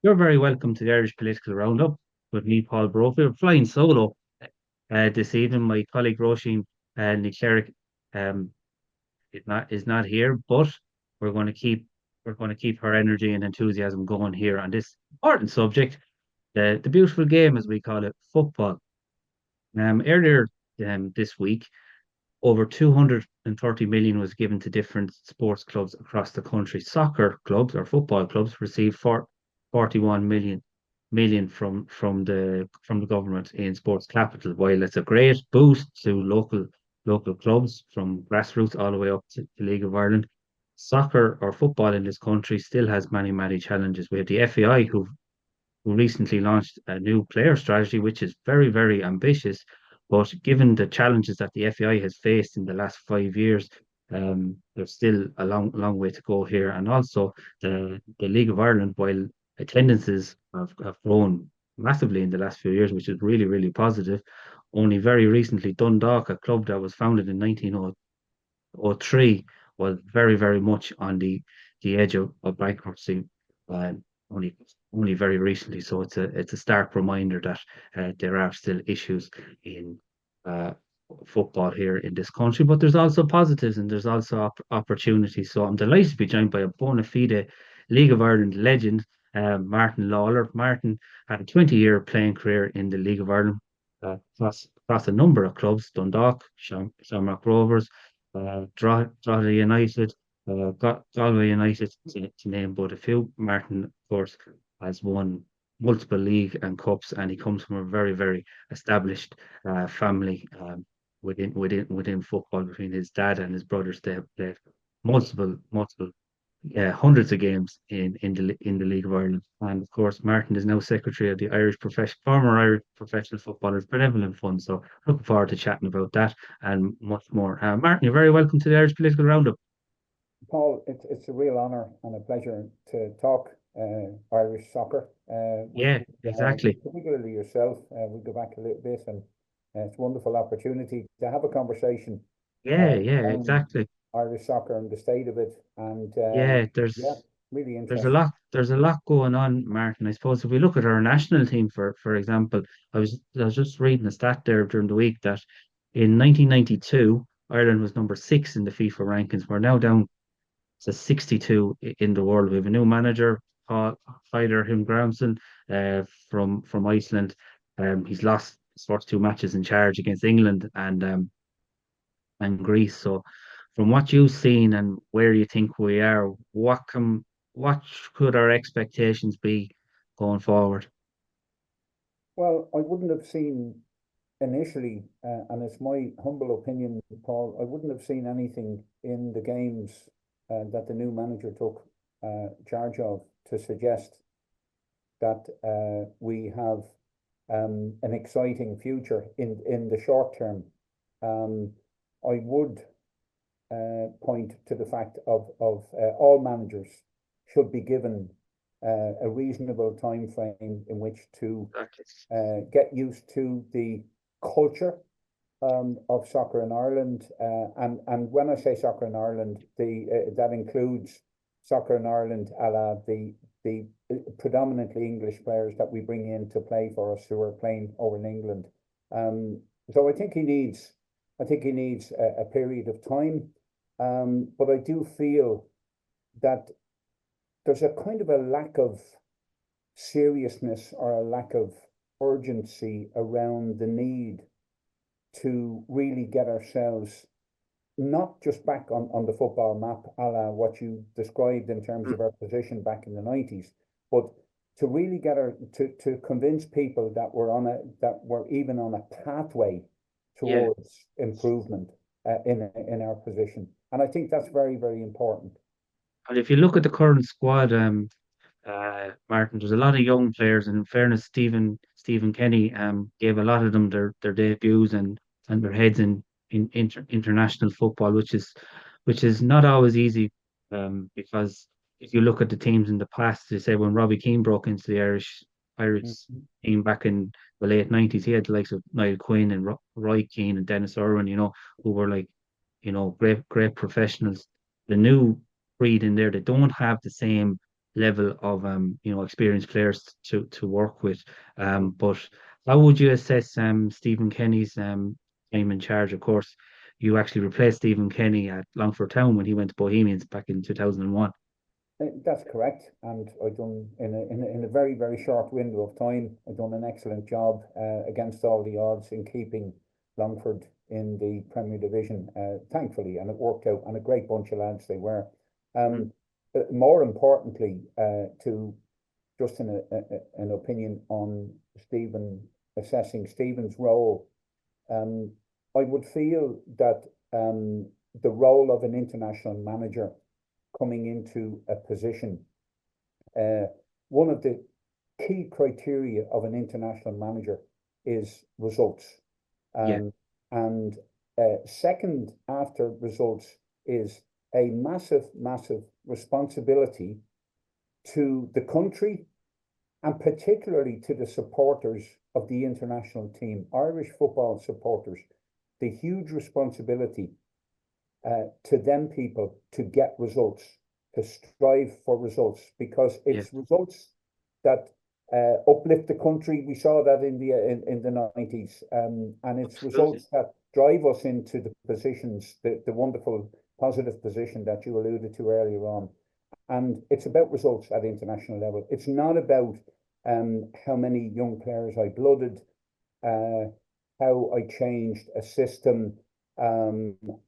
You're very welcome to the Irish Political Roundup with me, Paul Brophy. We're flying solo this evening. My colleague Roisin Nick Cleric um, is not here, but we're going to keep we're going to keep her energy and enthusiasm going here on this important subject, the beautiful game as we call it, football. Earlier this week, over 230 million was given to different sports clubs across the country. Soccer clubs or football clubs received 41 million from the government in sports capital. While it's a great boost to local clubs from grassroots all the way up to League of Ireland, soccer or football in this country still has many challenges. We have the FAI who recently launched a new player strategy, which is very ambitious. But given the challenges that the FAI has faced in the last 5 years, there's still a long way to go here. And also, the League of Ireland, while attendances have grown massively in the last few years, which is really positive. Only very recently, Dundalk, a club that was founded in 1903, was very much on the edge of bankruptcy. Um, only only very recently. So it's a stark reminder that there are still issues in uh, football here in this country, but there's also positives and there's also opportunities. So I'm delighted to be joined by a bona fide League of Ireland legend, Martin Lawlor. Martin had a 20-year playing career in the League of Ireland across a number of clubs: Dundalk, Shamrock Rovers, Drogheda United, Galway United, to name but a few. Martin, of course, has won multiple league and cups, and he comes from a very established family within football. Between his dad and his brothers, they have played multiple hundreds of games in the League of Ireland. And of course, Martin is now secretary of the former Irish Professional Footballers Benevolent Fund. So looking forward to chatting about that and much more. Martin, you're very welcome to the Irish Political Roundup. Paul, it's a real honour and a pleasure to talk Irish soccer with Yeah, you, exactly. particularly yourself. We go back a little bit, and it's a wonderful opportunity to have a conversation Yeah, around exactly. Irish soccer and the state of it. And Yeah, yeah, really there's a interesting. lot going on, Martin. I suppose if we look at our national team, for example, I was just reading a stat there during the week that in 1992 Ireland was number six in the FIFA rankings. We're now down to 62 in the world. We have a new manager, Heider Himgramsson, from Iceland. He's lost his first two matches in charge against England and Greece. So, from what you've seen and where you think we are, what could our expectations be going forward? Well, I wouldn't have seen initially, and it's my humble opinion, Paul, I wouldn't have seen anything in the games that the new manager took charge of to suggest that we have an exciting future in the short term. Um, I would point to the fact of all managers should be given a reasonable time frame in which to Exactly. get used to the culture of soccer in Ireland. And when I say soccer in Ireland, the that includes soccer in Ireland a la the predominantly English players that we bring in to play for us who are playing over in England. So I think he needs a period of time. But I do feel that there's a kind of a lack of seriousness or a lack of urgency around the need to really get ourselves not just back on the football map, a la what you described in terms of our position back in the 90s, but to really get to convince people that we're even on a pathway Yeah. towards improvement in our position. And I think that's very important. And if you look at the current squad, Martin, there's a lot of young players, and in fairness, Stephen Kenny gave a lot of them their debuts and their heads in international football, which is not always easy, because if you look at the teams in the past, they say when Robbie Keane broke into the Irish Mhm. team back in the late 90s, he had the likes of Niall Quinn and Roy Keane and Dennis Irwin, who were like, great professionals. The new breed in there, they don't have the same level of experienced players to work with. But how would you assess Stephen Kenny's time in charge? Of course, you actually replaced Stephen Kenny at Longford Town when he went to Bohemians back in 2001. That's correct, and I done in a very very short window of time. I done an excellent job against all the odds in keeping Longford in the Premier Division, thankfully, and it worked out. And a great bunch of lads they were. Mm. More importantly, to just an opinion on Stephen, assessing Stephen's role, I would feel that the role of an international manager coming into a position, one of the key criteria of an international manager is results. Yeah, And second after results is a massive responsibility to the country and particularly to the supporters of the international team, Irish football supporters, the huge responsibility to them people to get results, to strive for results, because yeah, it's results that uplift the country. We saw that in the 90s, and it's absolutely. results that drive us into the positions, the wonderful positive position that you alluded to earlier on. And it's about results at international level. It's not about how many young players I blooded, how I changed a system.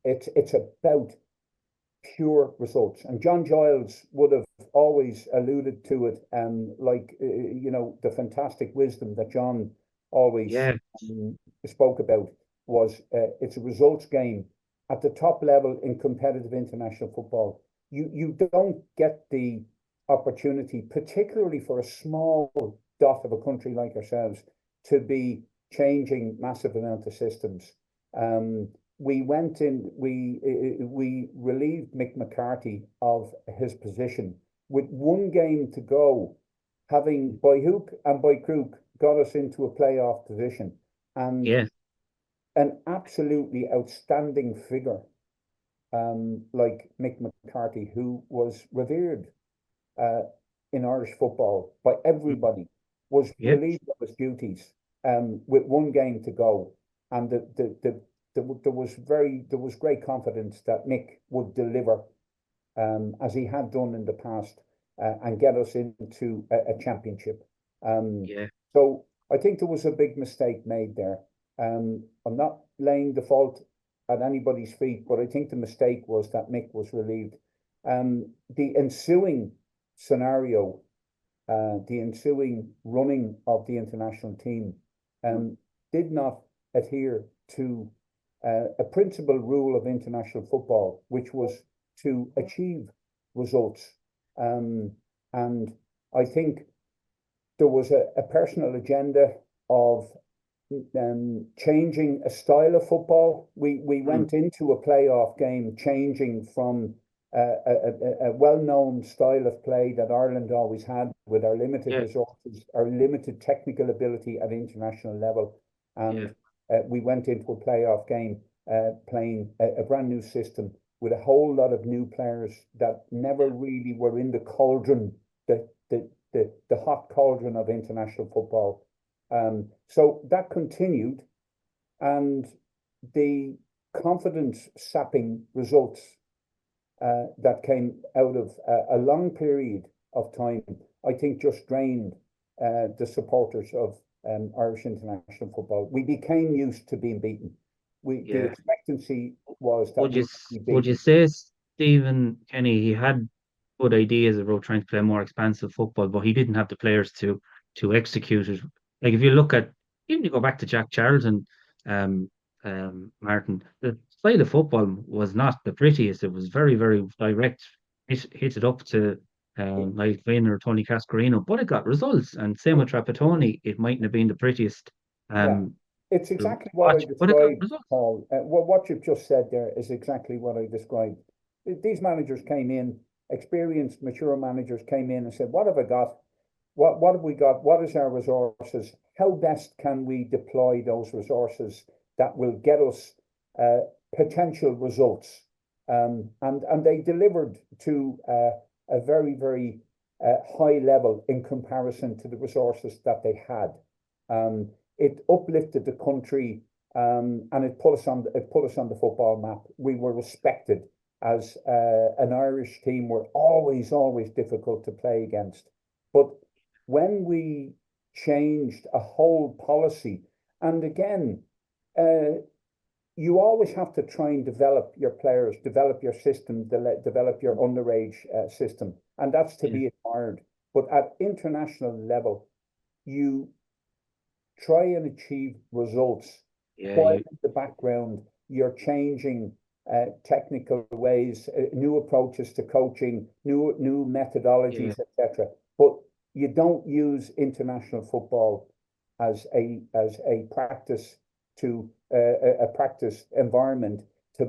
It's about pure results. And John Giles would have always alluded to it, like the fantastic wisdom that John always Yeah, spoke about was it's a results game at the top level in competitive international football. You don't get the opportunity, particularly for a small dot of a country like ourselves, to be changing massive amount of systems. We went in, we relieved Mick McCarthy of his position with one game to go, having by hook and by crook got us into a playoff position, and yeah, an absolutely outstanding figure like Mick McCarthy, who was revered uh, in Irish football by mm, everybody, was yeah, relieved of his duties with one game to go, and there was great confidence that Mick would deliver as he had done in the past and get us into a championship. Um, yeah, so I think there was a big mistake made there. I'm not laying the fault at anybody's feet, but I think the mistake was that Mick was relieved. The ensuing scenario, the ensuing running of the international team, mm, did not adhere to a principal rule of international football, which was to achieve results. Um, and I think there was a personal agenda of changing a style of football. We mm, went into a playoff game changing from a well-known style of play that Ireland always had with our limited yeah, resources, our limited technical ability at international level, yeah, and we went into a playoff game playing a brand new system with a whole lot of new players that never really were in the cauldron, the hot cauldron of international football. So that continued, and the confidence sapping results that came out of a long period of time, I think just drained the supporters of Irish international football. We became used to being beaten. The yeah. expectancy was that Would we you would be would you beaten. say Stephen Kenny, he had good ideas about trying to play more expansive football, but he didn't have the players to execute it. Like if you look at even you go back to Jack Charlton, um, Martin, the style of football was not the prettiest. It was very direct, hit it up to like Vayne or Tony Cascarino, but it got results. And same with Trapattoni, it mightn't have been the prettiest Yeah, um it's to exactly what I watch, but it got described, results. Paul. What you've just said there is exactly what I described. These managers came in, experienced, mature managers came in and said, "What have I got? What have we got? What is our resources? How best can we deploy those resources that will get us uh, potential results?" And they delivered to a very high level in comparison to the resources that they had. It uplifted the country, and it put us on the football map. We were respected as an Irish team. Were always difficult to play against. But when we changed a whole policy, and again, you always have to try and develop your players, develop your system, develop your underage system, and that's to be admired. But at international level, you try and achieve results while in the background you're changing technical ways, new approaches to coaching, new methodologies, etc. But you don't use international football as a practice to a practice environment to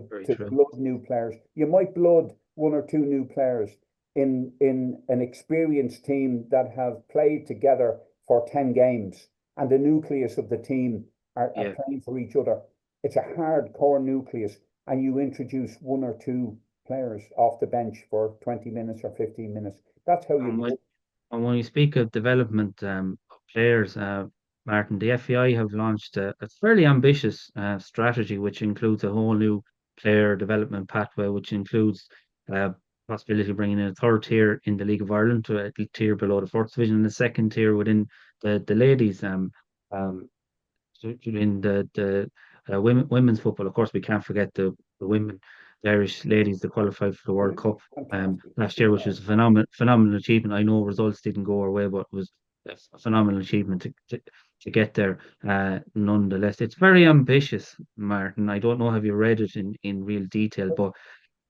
blood new players. You might blood one or two new players in an experienced team that have played together for 10 games, and the nucleus of the team are playing for each other. It's a hardcore nucleus, and you introduce one or two players off the bench for 20 minutes or 15 minutes. That's how you. And when you speak of development of players, Martin, the FAI have launched a fairly ambitious strategy, which includes a whole new player development pathway, which includes possibility of bringing in a third tier in the League of Ireland, to a tier below the first division, and a second tier within the ladies. In the women's football, of course, we can't forget the women, the Irish ladies that qualified for the World Cup last year, which was a phenomenal achievement. I know results didn't go our way, but it was a phenomenal achievement to get there. Nonetheless, it's very ambitious, Martin. I don't know, have you read it in real detail, but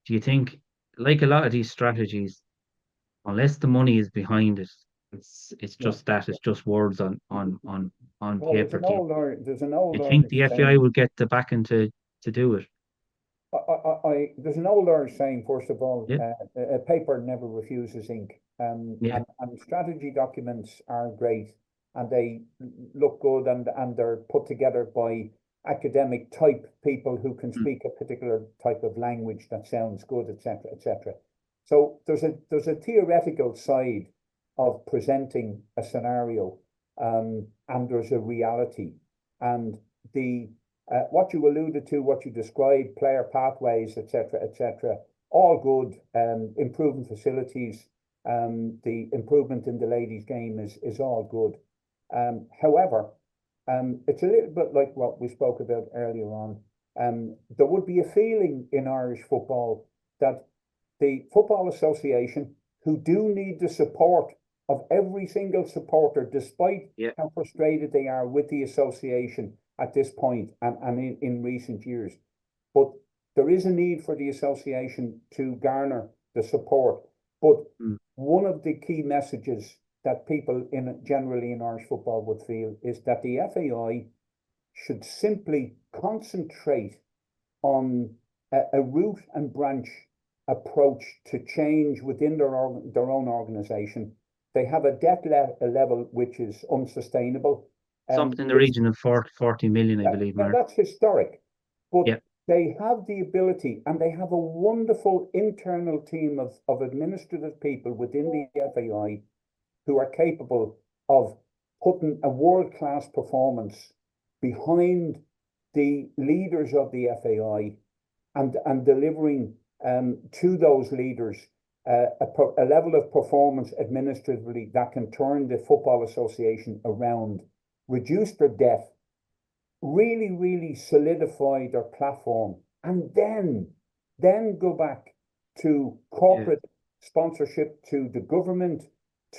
do you think, like a lot of these strategies, unless the money is behind it, it's just it's just words on paper. There's an old I think the FAI will get the backing to do it. There's an old Irish saying, first of all, a paper never refuses ink. And strategy documents are great, and they look good, and they're put together by academic type people who can speak a particular type of language that sounds good, etc., etc. So there's a theoretical side of presenting a scenario, and there's a reality, and the what you alluded to, what you described, player pathways, etc., all good. Improving facilities, the improvement in the ladies' game is all good. However, it's a little bit like what we spoke about earlier on. There would be a feeling in Irish football that the Football Association, who do need the support of every single supporter, despite how frustrated they are with the association at this point and in recent years. But there is a need for the association to garner the support. But one of the key messages that people generally in Irish football would feel is that the FAI should simply concentrate on a root and branch approach to change within their own organisation. They have a debt level which is unsustainable. Something in the region of 40 million, I believe, Mark. That's historic. But they have the ability, and they have a wonderful internal team of administrative people within the FAI who are capable of putting a world-class performance behind the leaders of the FAI and delivering to those leaders a level of performance administratively that can turn the Football Association around, reduce their debt, really solidify their platform, and then go back to corporate sponsorship, to the government,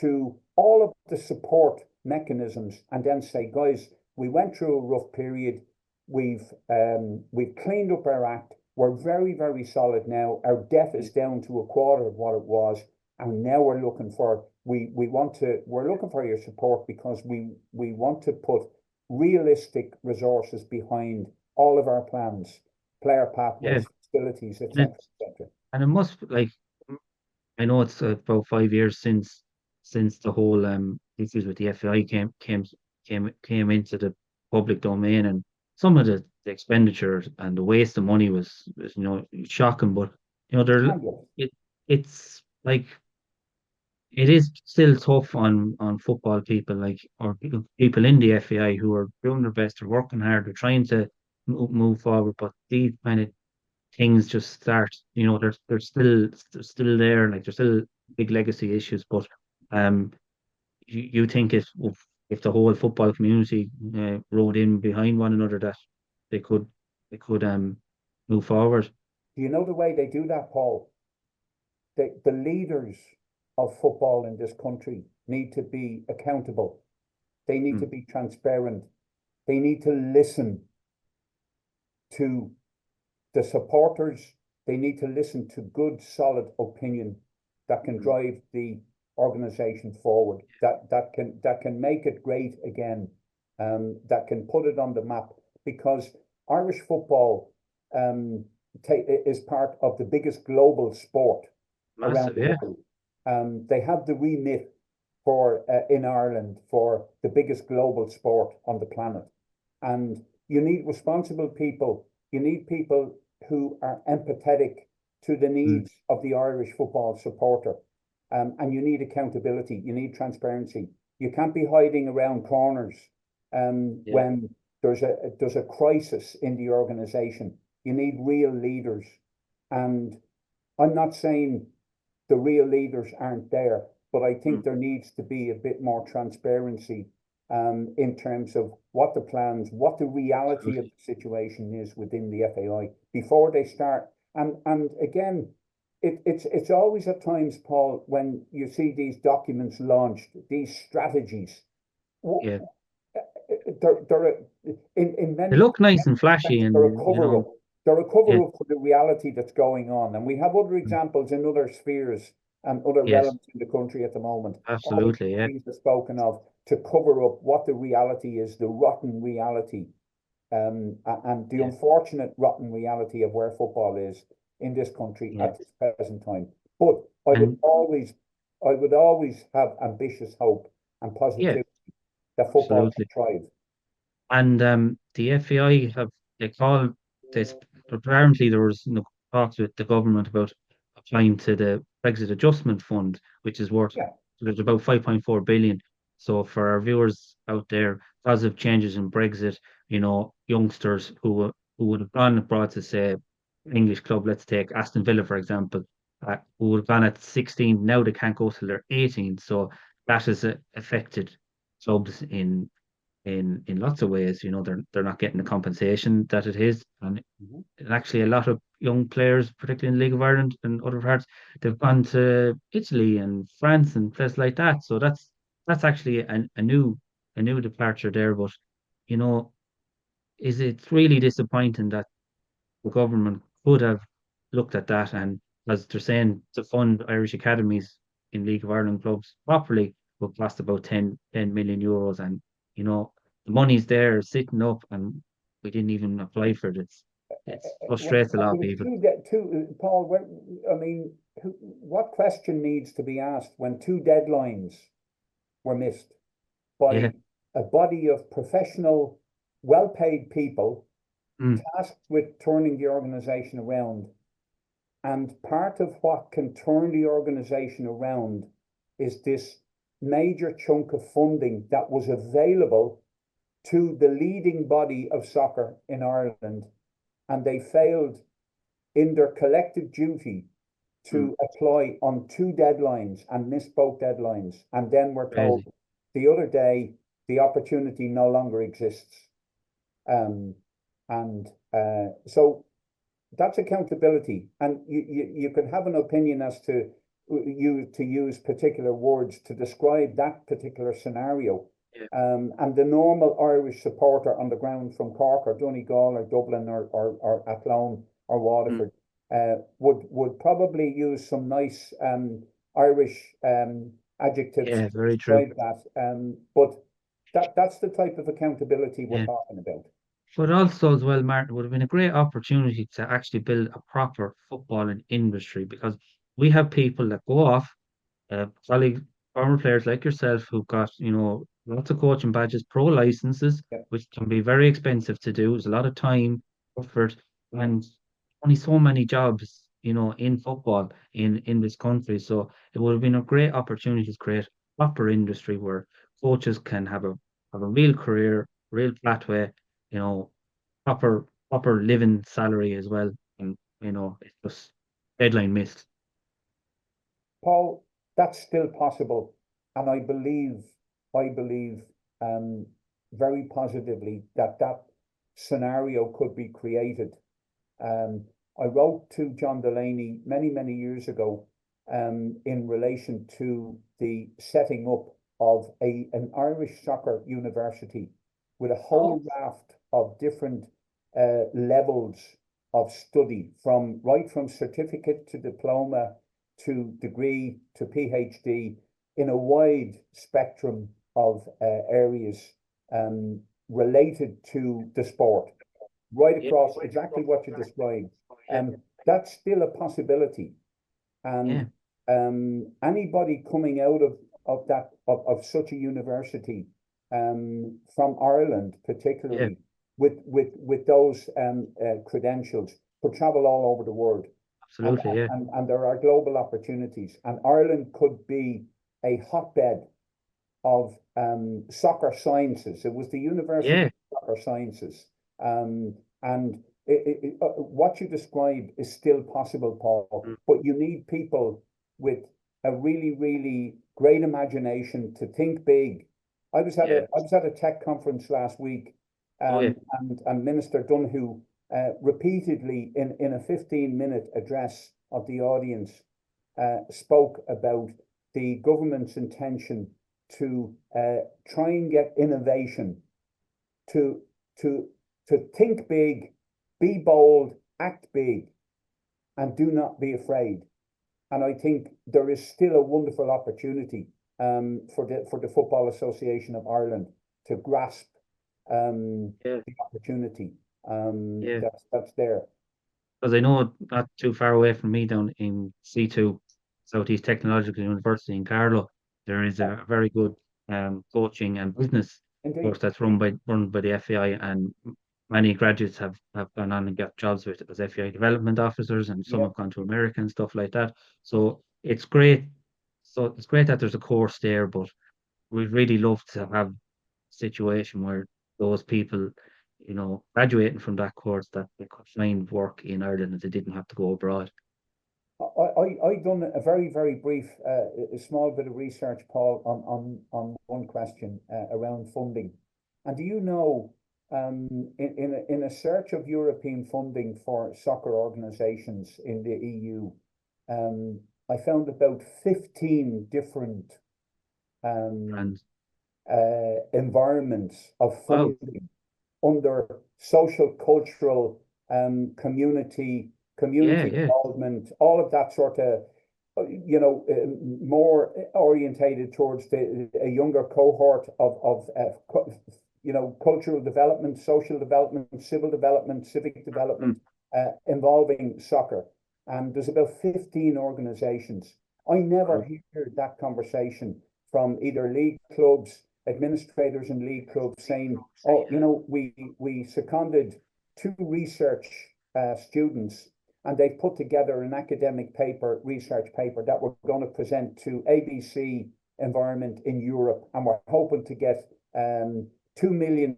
to all of the support mechanisms, and then say, guys, we went through a rough period. We've cleaned up our act. We're very solid now. Our debt is down to a quarter of what it was, and now we're looking for your support, because we want to put realistic resources behind all of our plans, player pathways, facilities, etc. And it must, like, I know it's about 5 years since the whole issues with the FAI came into the public domain, and some of the expenditure and the waste of money was shocking. But it's like, it is still tough on football people, like, or people in the FAI who are doing their best, they're working hard, they're trying to move forward, but these kind of things just start, they're still there, like there's still big legacy issues. But um you think if the whole football community rode in behind one another, that they could move forward. Do you know the way they do that, Paul? The leaders of football in this country need to be accountable. They need to Mm, be transparent. They need to listen to the supporters. They need to listen to good, solid opinion that can mm, drive the organization forward. That can make it great again. That can put it on the map, because Irish football um, is part of the biggest global sport around massive, the yeah. world. They have the remit for in Ireland for the biggest global sport on the planet, and you need responsible people. You need people who are empathetic to the Mm, needs of the Irish football supporter, and you need accountability. You need transparency. You can't be hiding around corners yeah. when there's a crisis in the organisation. You need real leaders, and I'm not saying the real leaders aren't there, but I think Mm, there needs to be a bit more transparency in terms of what the plans, what the reality of absolutely. the situation is within the FAI before they start. And again, it's always at times, Paul, when you see these documents launched, these strategies, Yeah. they're in They many look nice and flashy, respects, they're a and cover up. They're a yeah. cover up for the reality that's going on. And we have other Mm, examples in other spheres and other yes, realms in the country at the moment. All of absolutely, these yeah. things are spoken of to cover up what the reality is, the rotten reality, and the Yeah. unfortunate rotten reality of where football is in this country Yeah. at this present time. But I would And always, I would always have ambitious hope and yeah, positivity that football can absolutely. thrive. And the FAI have, they call this, apparently there was talks with the government about applying to the Brexit Adjustment Fund, which is worth, Yeah. there's about 5.4 billion. So for our viewers out there, because of changes in Brexit, youngsters who would have gone abroad to, say, English club, let's take Aston Villa, for example, who would have gone at 16, now they can't go till they're 18. So that has affected clubs in lots of ways. They're not getting the compensation that it is, Mhm. and actually a lot of young players, particularly in the League of Ireland and other parts, they've gone to Italy and France and places like that. So that's actually a new departure there. But you know, it's really disappointing that the government could have looked at that, and, as they're saying, to fund Irish academies in League of Ireland clubs properly will cost about 10 million euros. And, you know, the money's there sitting up, and we didn't even apply for it. It's frustrates a lot of It was people. Paul, I mean, what question needs to be asked when two deadlines were missed Yeah. by a body of professional, well-paid people Mm, tasked with turning the organization around? And part of what can turn the organization around is this major chunk of funding that was available to the leading body of soccer in Ireland, and they failed in their collective duty mm, to apply on two deadlines and missed both deadlines. And then we're told crazy. the other day the opportunity no longer exists. Um, and so that's accountability. And you can have an opinion as to you to use particular words to describe that particular scenario. Yeah. And the normal Irish supporter on the ground from Cork or Donegal or Dublin or Athlone or Mm, Waterford would probably use some nice Irish adjectives yeah, to very true. describe that. But that's the type of accountability we're Yeah. talking about. But also as well, Martin, it would have been a great opportunity to actually build a proper footballing industry, because we have people that go off, colleagues, former players like yourself, who've got, lots of coaching badges, pro licenses, Yep. which can be very expensive to do. There's a lot of time, effort, and only so many jobs in football in this country. So it would have been a great opportunity to create a proper industry where coaches can have a real career, real pathway, you know, proper living salary as well. And it's just deadline missed. Paul, that's still possible, and I believe um, very positively that that scenario could be created. Um, I wrote to John Delaney many, many years ago in relation to the setting up of an Irish soccer university with a Oh, whole raft of different levels of study, right from certificate to diploma to degree to PhD, in a wide spectrum of areas um, related to the sport, right yeah, across exactly what you described. Um, that's still a possibility. yeah, And anybody coming out of such a university from Ireland, yeah, particularly with those credentials, could travel all over the world. And, absolutely, yeah, and there are global opportunities. And Ireland could be a hotbed of soccer sciences. It was the University yeah, of Soccer Sciences. And what you describe is still possible, Paul, mm, but you need people with a really, really great imagination to think big. yeah, I was at a tech conference last week, oh yeah, and Minister Dunhu repeatedly in a 15-minute address of the audience spoke about the government's intention to try and get innovation, to to to think big, be bold, act big, and do not be afraid. And I think there is still a wonderful opportunity for the Football Association of Ireland to grasp yeah, the opportunity yeah. that's there. Because I know not too far away from me down in C2, Southeast Technological University in Carlow, there is Yeah, a very good coaching and business indeed. course that's run by the FAI, and many graduates have gone on and got jobs with it as FAI development officers, and some Yeah. have gone to America and stuff like that. So it's great. So it's great that there's a course there, but we'd really love to have a situation where those people, graduating from that course, that they could find work in Ireland and they didn't have to go abroad. I done a very, very brief, a small bit of research, Paul, on one question around funding. And do you know, in a search of European funding for soccer organizations in the EU, I found about 15 different um, And environments of wow, funding under social, cultural, community, yeah, community yeah, involvement, all of that sort of, more orientated towards a younger cohort of cultural development, social development, civil development, civic mm, development, involving soccer. And there's about 15 organizations. I never wow, hear that conversation from either league clubs, administrators in league clubs saying, "Oh, we seconded two research students, and they've put together an academic paper, research paper that we're going to present to ABC Environment in Europe, and we're hoping to get 2 million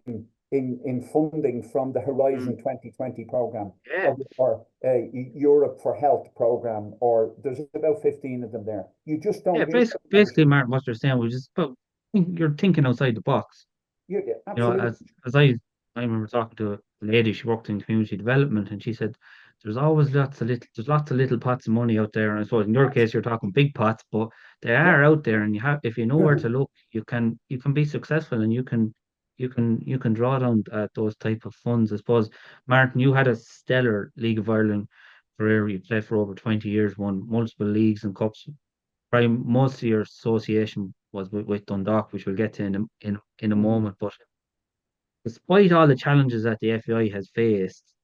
in funding from the mm, Horizon 2020 program, yeah, or Europe for Health program, or there's about 15 of them there. You just yeah. don't hear Basically, that. basically, Martin, what you're saying was just about you're thinking outside the box. You know, Absolutely. as I remember talking to a lady, she worked in community development, and she said there's lots of little pots of money out there. And I suppose in your case, you're talking big pots, but they Yeah. are out there, and if you know where to look, you can be successful, and you can draw down those type of funds. I suppose, Martin, you had a stellar League of Ireland career. You played for over 20 years, won multiple leagues and cups. Probably most of your association was with Dundalk, which we'll get to in a Mhm. moment. But despite all the challenges that the FAI has faced,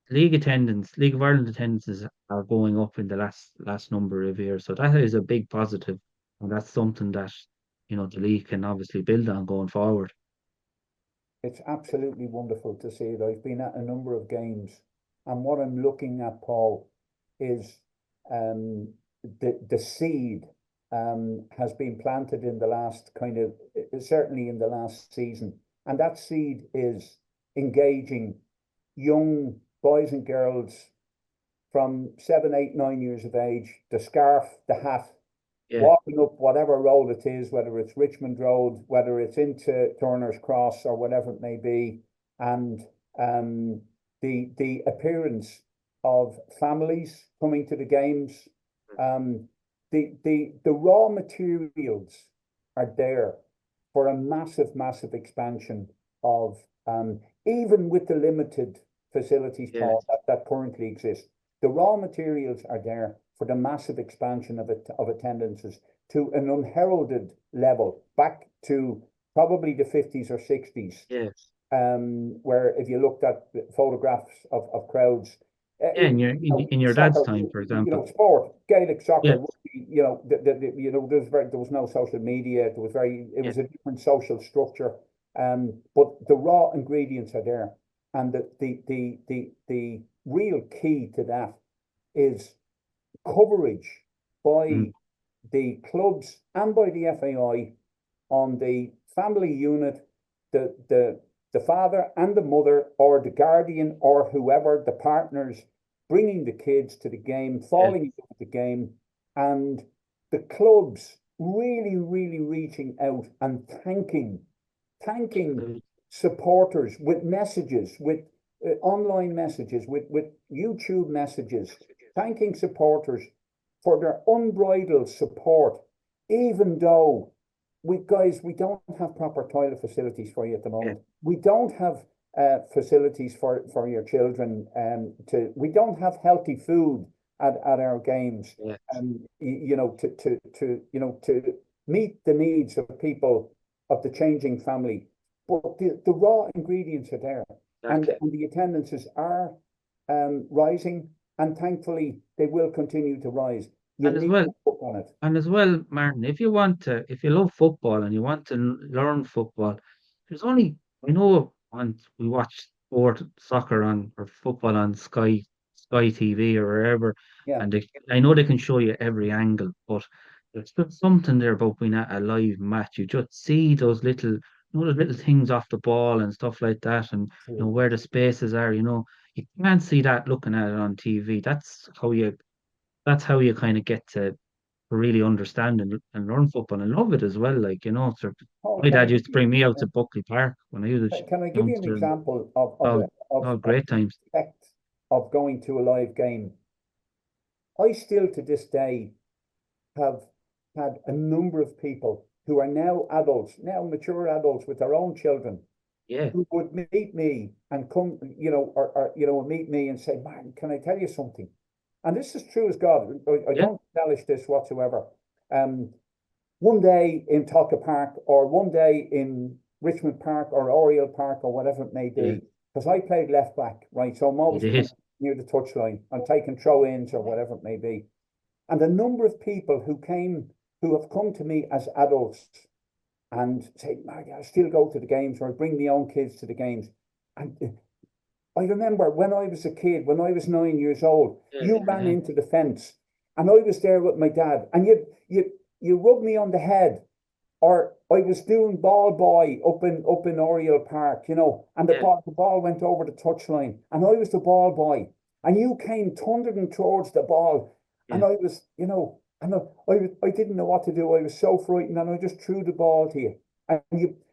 League of Ireland attendances are going up in the last number of years. So that is a big positive, and that's something that the league can obviously build on going forward. It's absolutely wonderful to see it. I've been at a number of games, and what I'm looking at, Paul, is the seed has been planted in the last certainly in the last season, and that seed is engaging young boys and girls from 7, 8, 9 years of age, the scarf, the hat, walking up whatever road it is, whether it's Richmond Road, whether it's into Turner's Cross or whatever it may be, and the appearance of families coming to the games. The raw materials are there for a massive expansion of even with the limited facilities, Paul, that currently exist. The raw materials are there for the massive expansion of attendances to an unheralded level, back to probably the 50s or 60s. Yes. Where if you looked at photographs of crowds, in your soccer, dad's time, for example. Sport, Gaelic soccer, there was no social media. It was a different social structure. But the raw ingredients are there, and the real key to that is coverage by the clubs and by the FAI on the family unit, the father and the mother, or the guardian, or whoever, the partners, bringing the kids to the game, falling in love with the game, and the clubs really reaching out and thanking supporters with messages, with online messages, with YouTube messages, thanking supporters for their unbridled support, even though we don't have proper toilet facilities for you at the moment. We don't have facilities for your children. We don't have healthy food at our games. To meet the needs of people, of the changing family. But the raw ingredients are there, and the attendances are rising, and thankfully they will continue to rise. And as well, Martin, if you love football and you want to learn football, I know once we watch soccer or football on Sky TV or wherever, and I know they can show you every angle, but there's just something there about being at a live match. You just see those little things off the ball and stuff like that, and where the spaces are. You can't see that looking at it on TV. That's how you kind of get to really understand and learn football and love it as well. So my dad used to bring me out to Buckley Park when I was a Can I give you an example of great times of going to a live game? I still to this day have had a number of people who are now adults, now mature adults with their own children, who would meet me and come, or meet me and say, "Man, can I tell you something?" And this is true as God. I don't embellish this whatsoever. One day in Talca Park, or one day in Richmond Park or Oriel Park, or whatever it may be, because I played left back, right? So I'm always near the touchline. I'm taking throw-ins or whatever it may be. And the number of people who have come to me as adults and say, "I still go to the games," or "I bring my own kids to the games." And I remember when I was a kid, when I was 9 years old, you ran into the fence, and I was there with my dad, and you rubbed me on the head, or I was doing ball boy up in Oriel Park, and the ball went over the touchline, and I was the ball boy, and you came thundering towards the ball, and I was, I didn't know what to do. I was so frightened, and I just threw the ball to you, and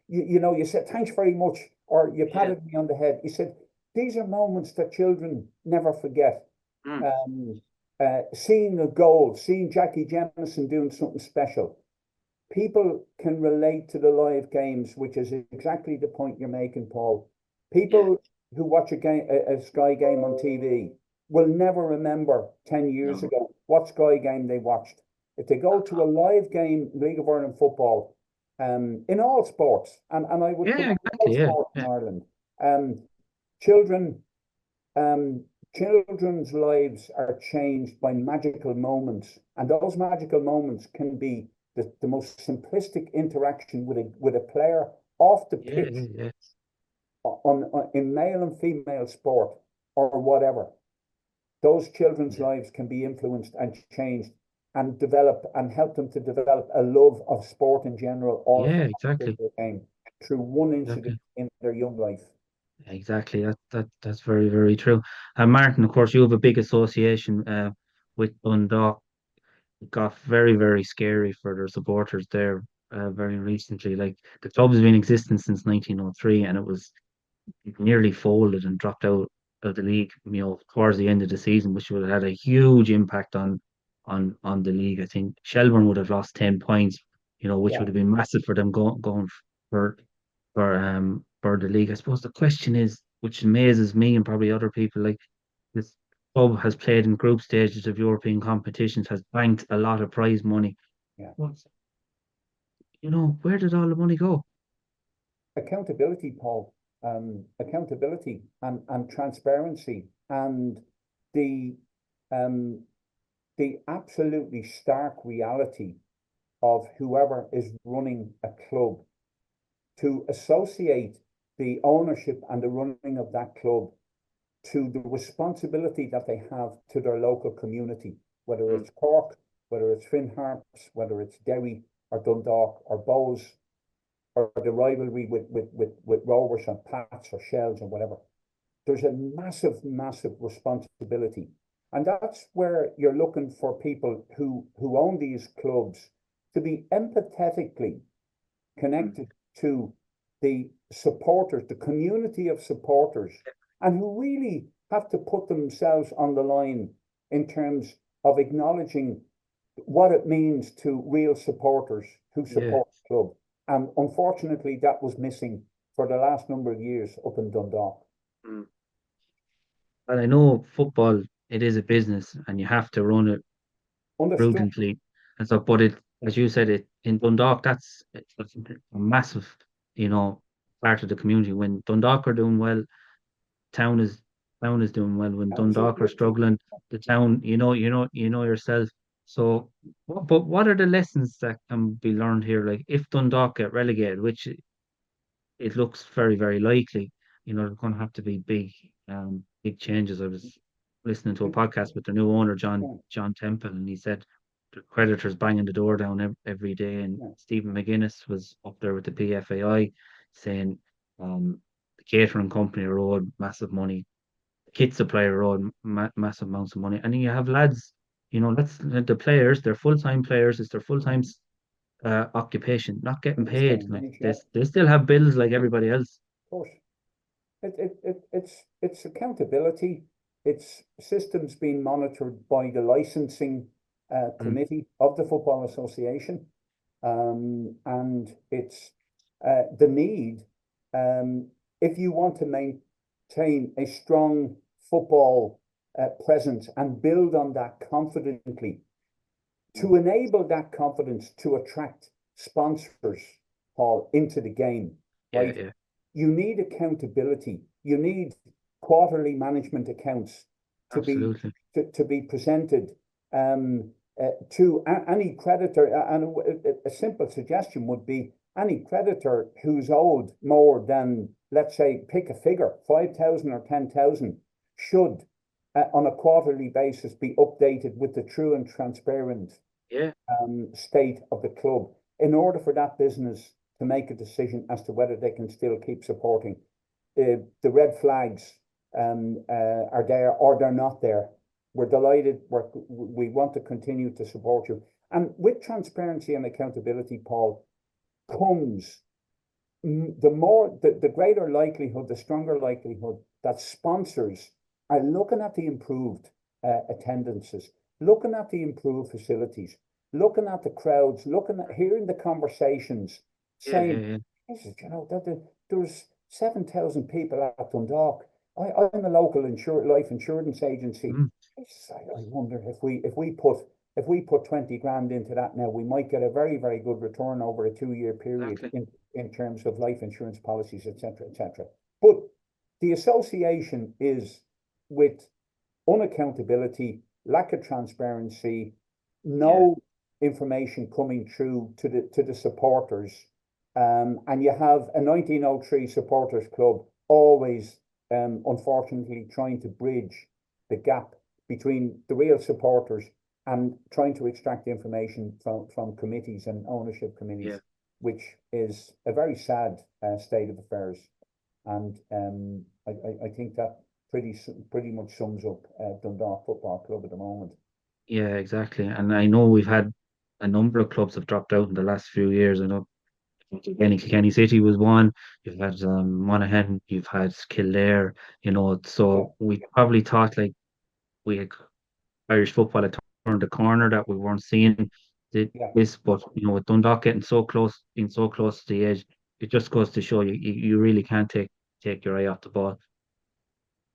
you said, "Thanks very much," or you patted me on the head. You said, these are moments that children never forget. Seeing a goal, seeing Jackie Jemison doing something special. People can relate to the live games, which is exactly the point you're making, Paul. People who watch a Sky game on TV will never remember 10 years ago what Sky game they watched. If they go to a live game, League of Ireland football, in all sports, and I would put all sports in Ireland, children's lives are changed by magical moments, and those magical moments can be the most simplistic interaction with a player off the pitch, in male and female sport or whatever. those children's lives can be influenced and changed and develop and help them to develop a love of sport in general or Yeah, for exactly. the game through one incident Exactly. in their young life. Exactly. That's very, very true. And Martin, of course, you have a big association with Dundalk. It got very, very scary for their supporters there very recently. Like the club has been in existence since 1903, and it nearly folded and dropped out of the league, towards the end of the season, which would have had a huge impact on the league. I think Shelbourne would have lost 10 points, which Yeah, would have been massive for them going for for the league. I suppose the question is, which amazes me and probably other people, like this club has played in group stages of European competitions, has banked a lot of prize money. yeah. But, where did all the money go? Accountability, Paul. Accountability and transparency and the um the absolutely stark reality of whoever is running a club to associate the ownership and the running of that club to the responsibility that they have to their local community, whether Mm. it's Cork, whether it's Finn Harps, whether it's Derry or Dundalk or Bows, or the rivalry with Rovers or Pats or Shells or whatever. There's a massive, massive responsibility. And that's where you're looking for people who own these clubs to be empathetically Mm. connected to the supporters, the community of supporters, and who really have to put themselves on the line in terms of acknowledging what it means to real supporters who Yeah. support the club. And unfortunately, that was missing for the last number of years up in Dundalk. Mm. And I know football, it is a business and you have to run it Understood. prudently and stuff. But as you said, it in Dundalk, that's a massive, you know, part of the community. When Dundalk are doing well, town is town is doing well. When Sounds Dundalk are uplifting. struggling, the town, you know yourself. So, but what are the lessons that can be learned here? Like if Dundalk get relegated, which it looks very, very likely, there's going to have to be big changes. I was listening to a podcast with the new owner, John Yeah, John Temple, and he said the creditors banging the door down every day. And yeah, Stephen McGuinness was up there with the PFAI saying the catering company are owed massive money, the kit supplier are owed massive amounts of money, and then you have lads. That's the players. They're full time players. It's their full time occupation, not getting in this day paid. and Like age, yeah, this, they still have bills like everybody else. of course. It's accountability. It's systems being monitored by the licensing Mm. committee of the Football Association, and it's the need, if you want to maintain a strong football presence and build on that confidently, Mm. to enable that confidence to attract sponsors, Paul, into the game, Yeah, right? yeah, You need accountability. You need quarterly management accounts to be absolutely. to be presented to any creditor. And a simple suggestion would be any creditor who's owed more than, let's say, pick a figure, 5,000 or 10,000, should on a quarterly basis be updated with the true and transparent Yeah, state of the club in order for that business to make a decision as to whether they can still keep supporting. The red flags are there or they're not there. We're delighted. We want to continue to support you. And with transparency and accountability, Paul, comes the greater likelihood, the stronger likelihood that sponsors are looking at the improved attendances, looking at the improved facilities, looking at the crowds, looking at hearing the conversations, yeah, yeah, saying, yeah. Jesus, there was 7,000 people at Dundalk. I'm a local life insurance agency. Mm, I wonder if we put 20 grand into that now, we might get a very, very good return over a 2 year period exactly. in terms of life insurance policies, etc., etc. But the association is with unaccountability, lack of transparency, Yeah, no information coming through to the supporters, and you have a 1903 supporters club always, unfortunately, trying to bridge the gap between the real supporters and trying to extract the information from committees and ownership committees, Yeah. which is a very sad state of affairs. And I think that pretty much sums up Dundalk Football Club at the moment. Yeah, exactly. And I know we've had a number of clubs have dropped out in the last few years. I know Kenny City was one. You've had Monaghan. You've had Kildare. Yeah, So we probably thought like we had Irish football had turned the corner that we weren't seeing yeah. this, but with Dundalk getting so close, being so close to the edge, it just goes to show you really can't take your eye off the ball.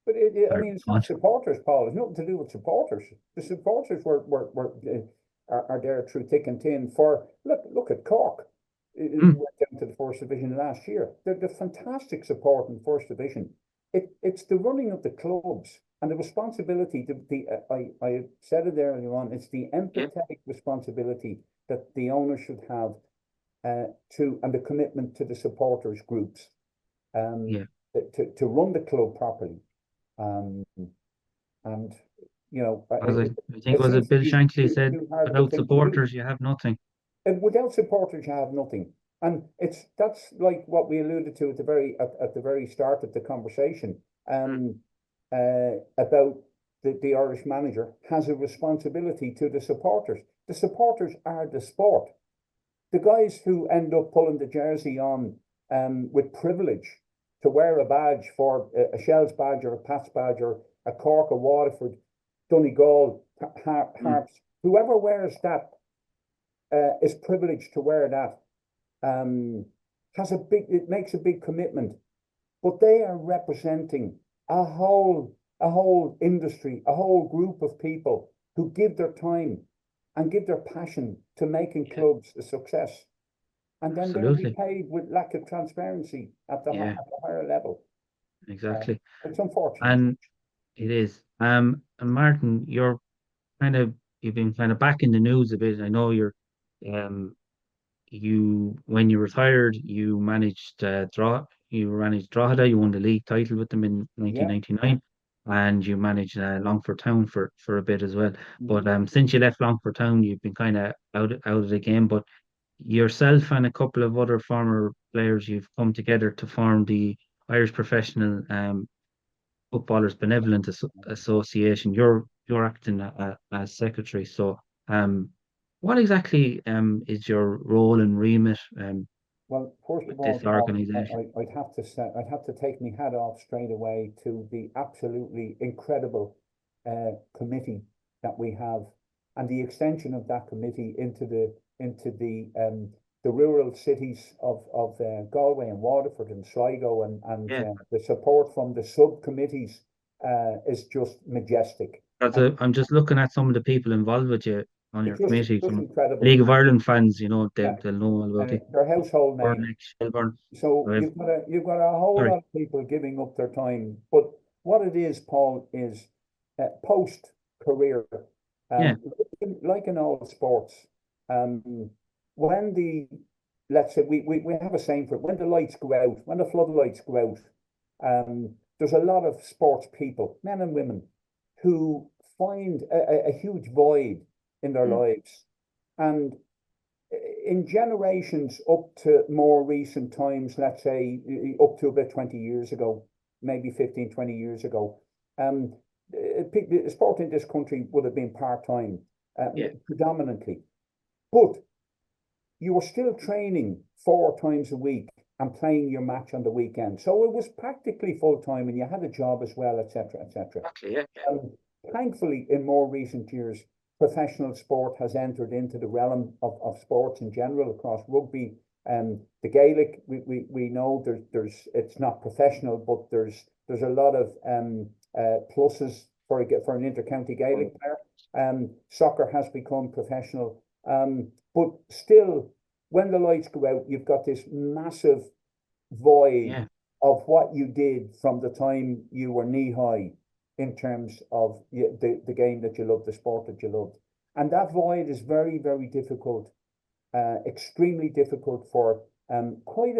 But I Or mean, it's not not. supporters, Paul. It's nothing to do with supporters. The supporters are there through thick and thin. For look at Cork. It Mm, went down to the first division last year. They're fantastic support in first division. It's the running of the clubs and the responsibility. I said it earlier on. It's the yeah, empathetic responsibility that the owner should have and the commitment to the supporters groups um, yeah. to run the club properly. Um, and As I think it was seems it to Bill be Shankly too, said, too hard for without things to do. supporters you have nothing. And without supporters, you have nothing. And that's like what we alluded to at the very start of the conversation Mm, about the Irish manager has a responsibility to the supporters. The supporters are the sport. The guys who end up pulling the jersey on with privilege to wear a badge for a Shells badge or a Pats badge or a Cork or Waterford, Donegal, mm, Harps, whoever wears that is privileged to wear that. Um, it makes a big commitment, but they are representing a whole industry, a whole group of people who give their time and give their passion to making yeah, clubs a success. And then they're absolutely. repaid with lack of transparency at Yeah, the higher level. exactly. It's unfortunate. And it is. And Martin, you've been kind of back in the news a bit. I know um when you retired, you managed Drogheda. You won the league title with them in Yeah. 1999, and you managed Longford Town for a bit as well. But Mhm. since you left Longford Town, you've been kind of out of the game. But yourself and a couple of other former players, you've come together to form the Irish Professional Footballers Benevolent Association. You're acting as secretary. So, what exactly is your role and remit Well, first of with all, this Paul, organization? I'd have to say, I'd have to take my hat off straight away to the absolutely incredible committee that we have, and the extension of that committee into the rural cities of Galway and Waterford and Sligo, and Yeah, the support from the subcommittees is just majestic. And I'm just looking at some of the people involved with you on your committee, just some incredible. League of Ireland fans. Yeah, They'll know all about it. they're household names. Burnick, Shelburne. So I've, you've got a whole sorry. lot of people giving up their time. But what it is, Paul, is post career, Yeah, like in all sports, um, when the let's say we have a saying for it, when the lights go out, when the floodlights go out, there's a lot of sports people, men and women, who find a huge void in their mm, lives. And in generations up to more recent times, let's say up to about 20 years ago, maybe 15, 20 years ago, the sport in this country would have been part-time, yeah, predominantly. But you were still training 4 times a week and playing your match on the weekend. So it was practically full-time and you had a job as well, etc., etc. exactly. Yeah, Um, Thankfully, in more recent years, professional sport has entered into the realm of sports in general across rugby. The Gaelic, we know there's it's not professional, but there's a lot of pluses for an intercounty Gaelic player. Soccer has become professional, but still, when the lights go out, you've got this massive void yeah, of what you did from the time you were knee high in terms of the game that you loved, the sport that you loved. And that void is very, very difficult, extremely difficult for quite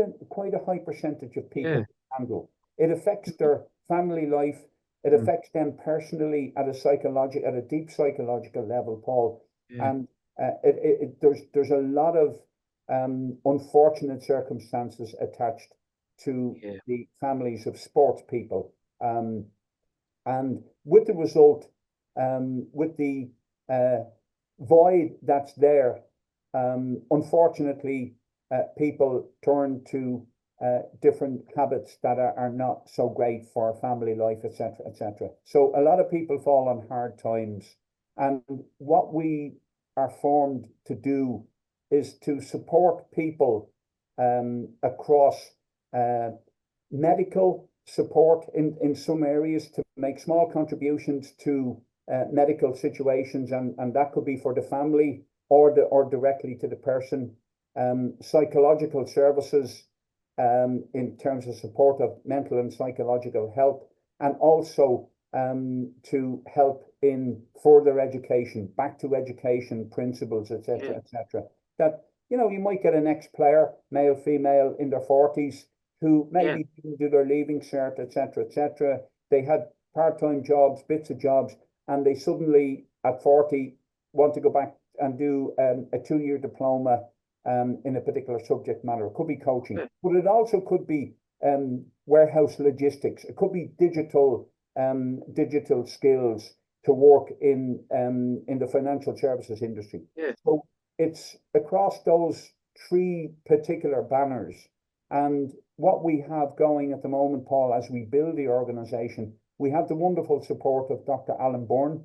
a high percentage of people yeah. to handle. It affects their family life. It affects them personally at a deep psychological level, Paul. Yeah. And there's a lot of unfortunate circumstances attached to the families of sports people. And with the result, with the void that's there, unfortunately, people turn to different habits that are not so great for family life, etc., etc. So a lot of people fall on hard times, and what we are formed to do is to support people across medical support in some areas, to make small contributions to medical situations, and that could be for the family or directly to the person. Psychological services in terms of support of mental and psychological health, and also to help in further education, back to education principles, etc., etc. That, you might get an ex-player, male, female, in their 40s, who maybe didn't do their leaving cert, etc., etc. They had part-time jobs, bits of jobs, and they suddenly at 40 want to go back and do a 2-year diploma in a particular subject matter. It could be coaching, but it also could be warehouse logistics. It could be digital skills to work in the financial services industry. So it's across those 3 particular banners. And what we have going at the moment, Paul, as we build the organisation, we have the wonderful support of Dr. Alan Byrne.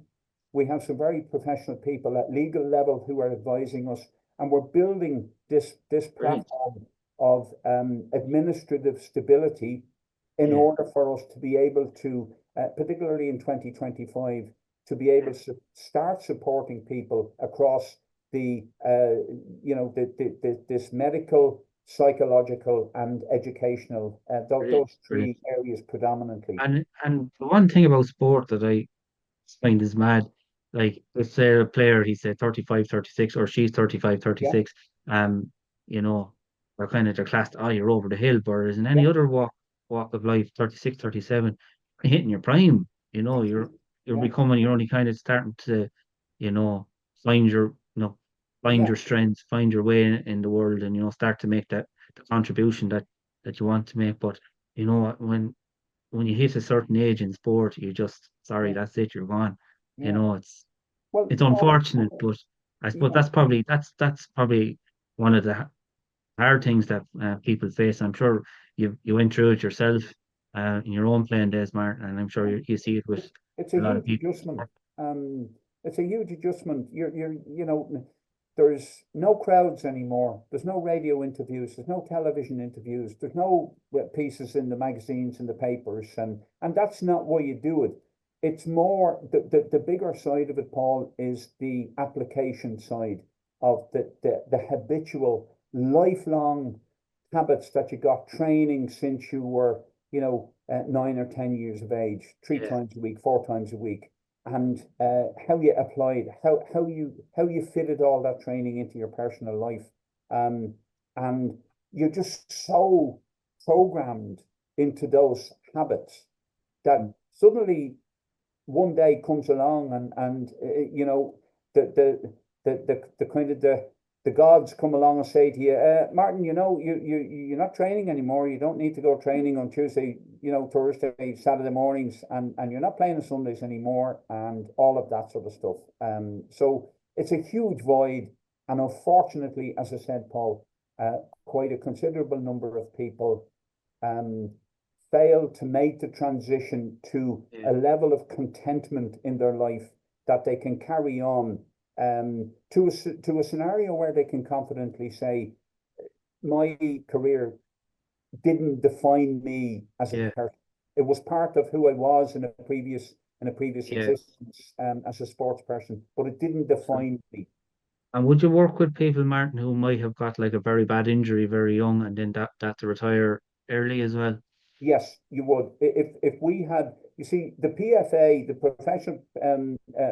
We have some very professional people at legal level who are advising us, and we're building this platform of administrative stability in order for us to be able to, particularly in 2025, to be able to start supporting people across this medical, psychological, and educational, those 3 areas predominantly. And the one thing about sport that I find is mad, like, let's say a player, he said 35, 36, or she's 35, 36, they're classed, oh, you're over the hill. Whereas in any other walk of life, 36, 37, you're hitting your prime, you're becoming, you're only kind of starting to, find your, find your strengths, find your way in the world, and, start to make the contribution that you want to make. But, when you hit a certain age in sport, you just, sorry, that's it, you're gone. It's unfortunate, but I suppose that's probably one of the hard things that people face. I'm sure you went through it yourself in your own playing days, Martin, and I'm sure you see it with a lot of people. It's a huge adjustment. There's no crowds anymore. There's no radio interviews. There's no television interviews. There's no pieces in the magazines and the papers, and that's not why you do it. It's more the bigger side of it, Paul, is the application side of the habitual, lifelong habits that you got training since you were, 9 or 10 years of age, 3 times a week, 4 times a week. And how you applied, how you fitted all that training into your personal life, and you're just so programmed into those habits that suddenly one day comes along, and the kind of the gods come along and say to you, Martin, you're not training anymore. You don't need to go training on Tuesday, Thursday, Saturday mornings, and you're not playing on Sundays anymore, and all of that sort of stuff. So it's a huge void, and unfortunately, as I said, Paul, quite a considerable number of people fail to make the transition to a level of contentment in their life that they can carry on to a scenario where they can confidently say, my career didn't define me as a person. It was part of who I was in a previous existence as a sports person, but it didn't define me. And would you work with people, Martin, who might have got like a very bad injury very young, and then that to retire early as well? Yes, you would. If we had, you see, the PFA, the Professional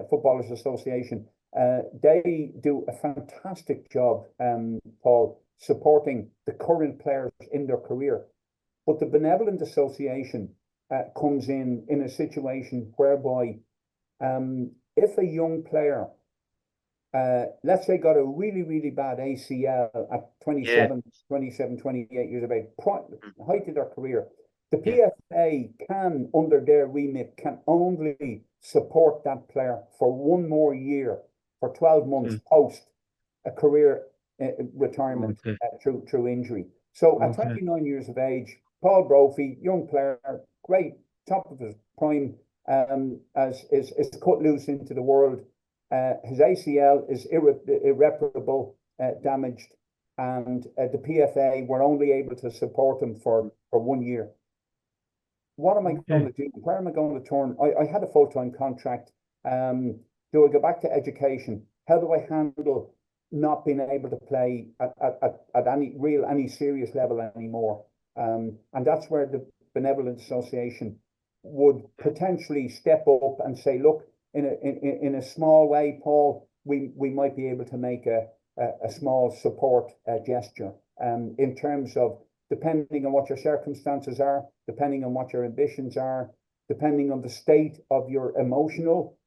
Footballers Association, they do a fantastic job, Paul, supporting the current players in their career. But the Benevolent Association comes in a situation whereby if a young player, let's say, got a really, really bad ACL at Yeah. 28 years of age, height of their career, the Yeah. PFA can, under their remit, can only support that player for one more year, for 12 months post a career retirement Okay. through injury. So at Okay. 29 years of age, Paul Brophy, young player, great, top of his prime, as is cut loose into the world. His ACL is irreparable damaged, and the PFA were only able to support him for 1 year. What am I going to do? Where am I going to turn? I had a full-time contract. Do I go back to education? How do I handle not being able to play at any serious level anymore? And that's where the Benevolent Association would potentially step up and say, look, in a small way, Paul, we might be able to make a small support gesture in terms of, depending on what your circumstances are, depending on what your ambitions are, depending on the state of your emotional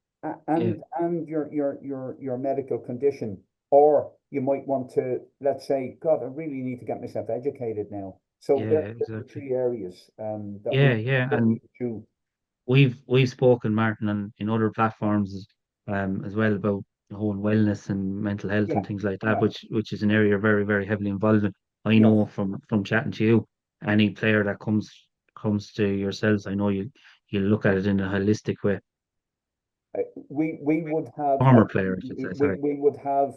and your medical condition. Or you might want to, let's say, God, I really need to get myself educated now. So there are the Exactly. three areas that And we do. we've spoken, Martin, and in other platforms as well about the whole wellness and mental health Yeah, and things like that, yeah, which is an area you're very, very heavily involved in. I yeah. know from chatting to you, any player that comes to yourselves, I know you look at it in a holistic way. We would have Former player, I should say, sorry. we would have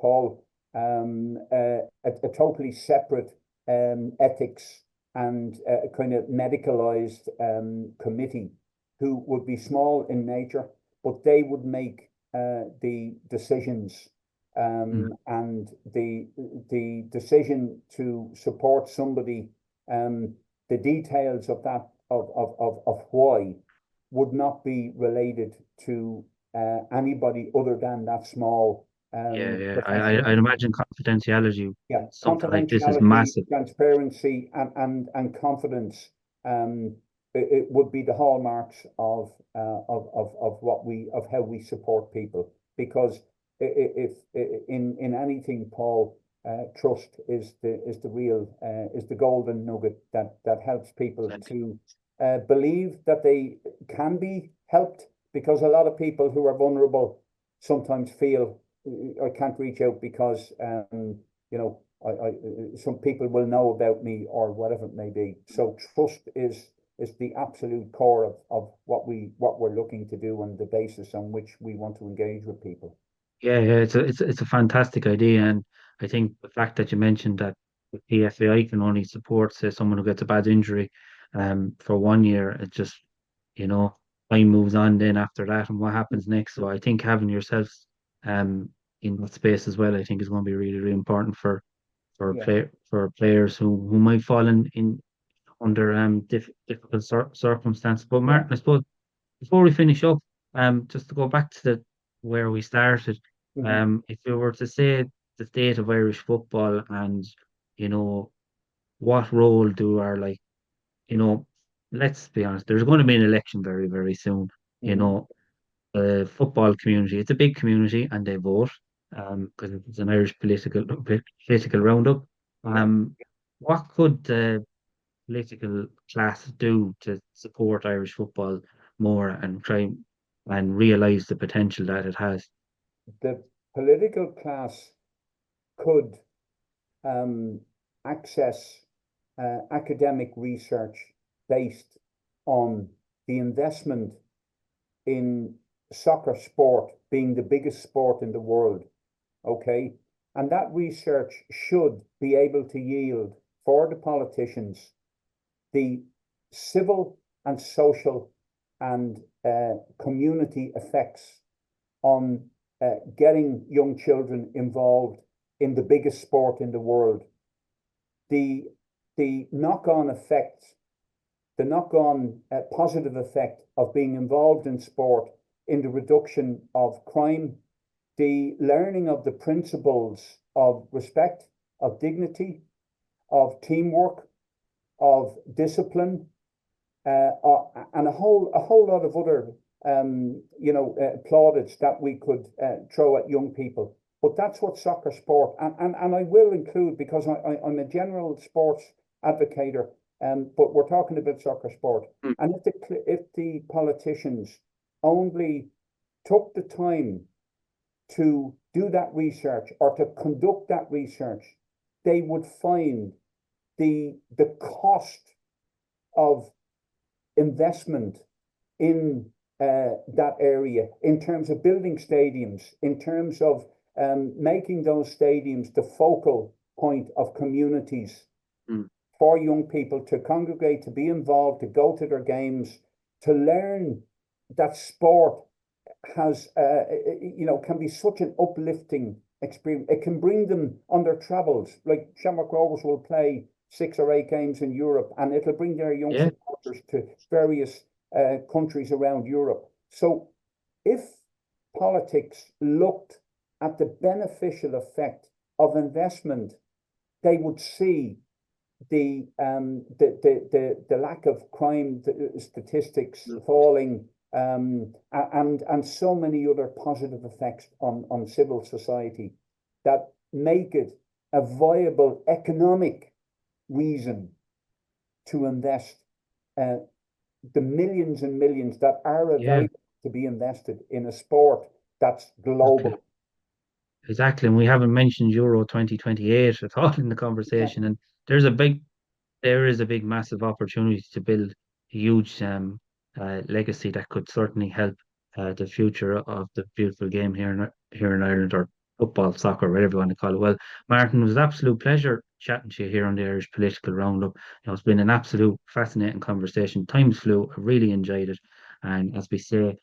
Paul, a totally separate ethics and kind of medicalized committee who would be small in nature, but they would make the decisions, Mm. and the decision to support somebody, the details of that of why would not be related to anybody other than that small professional. I'd imagine confidentiality, Yeah, something like this is confidentiality, massive. transparency, and confidence. It would be the hallmarks of what we of how we support people. Because if in anything, Paul, trust is the real is the golden nugget that helps people to believe that they can be helped. Because a lot of people who are vulnerable sometimes feel, I can't reach out because you know, some people will know about me or whatever it may be. So trust is the absolute core of what we're looking to do, and the basis on which we want to engage with people. It's a fantastic idea, and I think the fact that you mentioned that the PFAI can only support, say, someone who gets a bad injury, for 1 year, it just, you know, time moves on then after that, and what happens next. So I think having yourselves, um, in that space as well, I think is going to be really, really important Yeah. for players who might fall in under difficult circumstances. But Yeah. Martin, I suppose before we finish up, just to go back to the where we started, Hmm. if you were to say the state of Irish football and, you know, what role do our, like, you know, let's be honest, there's going to be an election very, very soon. You Hmm. know, the football community, it's a big community and they vote, because it's an Irish political roundup. Yeah. What could the political class do to support Irish football more and try and realise the potential that it has? The political class could um, access academic research based on the investment in soccer sport being the biggest sport in the world. Okay. And that research should be able to yield for the politicians the civil and social and community effects on getting young children involved in the biggest sport in the world. The the knock-on effect, the knock-on positive effect of being involved in sport in the reduction of crime, the learning of the principles of respect, of dignity, of teamwork, of discipline, and a whole lot of other plaudits that we could throw at young people. But that's what soccer sport, and I will include, because I'm a general sports advocator, but we're talking about soccer sport. Mm. And if the politicians only took the time to do that research or to conduct that research, they would find the cost of investment in that area, in terms of building stadiums, in terms of making those stadiums the focal point of communities for young people to congregate, to be involved, to go to their games, to learn that sport has, can be such an uplifting experience. It can bring them on their travels. Like Shamrock Rovers will play 6 or 8 games in Europe, and it'll bring their young supporters to various countries around Europe. So if politics looked at the beneficial effect of investment, they would see the lack of crime statistics falling, and so many other positive effects on civil society that make it a viable economic reason to invest the millions and millions that are available to be invested in a sport that's global. Exactly. And we haven't mentioned Euro 2028 at all in the conversation. And there is a big, massive opportunity to build a huge legacy that could certainly help the future of the beautiful game here in Ireland, or football, soccer, whatever you want to call it. Well, Martin, it was an absolute pleasure chatting to you here on the Irish Political Roundup. It's been an absolute fascinating conversation. Times flew. I really enjoyed it. And as we say,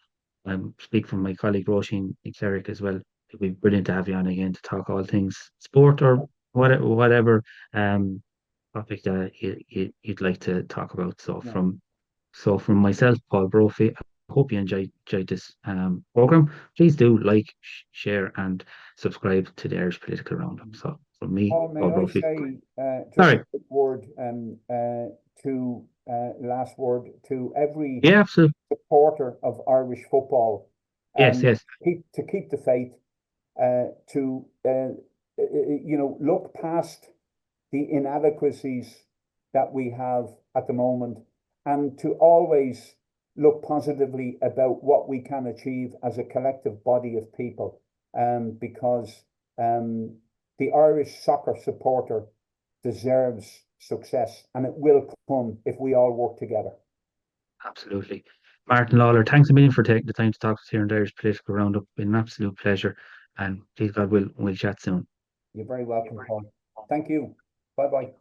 speak from my colleague Roisin Cleric as well. It'd be brilliant to have you on again to talk all things sport or whatever topic that you'd like to talk about. From myself, Paul Brophy, I hope you enjoyed this program. Please do like, share, and subscribe to the Irish Political Roundup. So from me, Paul, Paul may I Brophy. say just Sorry. a quick word to last word to every Yeah, absolutely. supporter of Irish football. Yes. Keep the faith, to look past the inadequacies that we have at the moment, and to always look positively about what we can achieve as a collective body of people, because the Irish soccer supporter deserves success, and it will come if we all work together. Absolutely. Martin Lawlor, thanks a million for taking the time to talk to us here in the Irish Political Roundup. It's been an absolute pleasure. And please God, we'll chat soon. You're very welcome, Paul. Thank you. Bye-bye.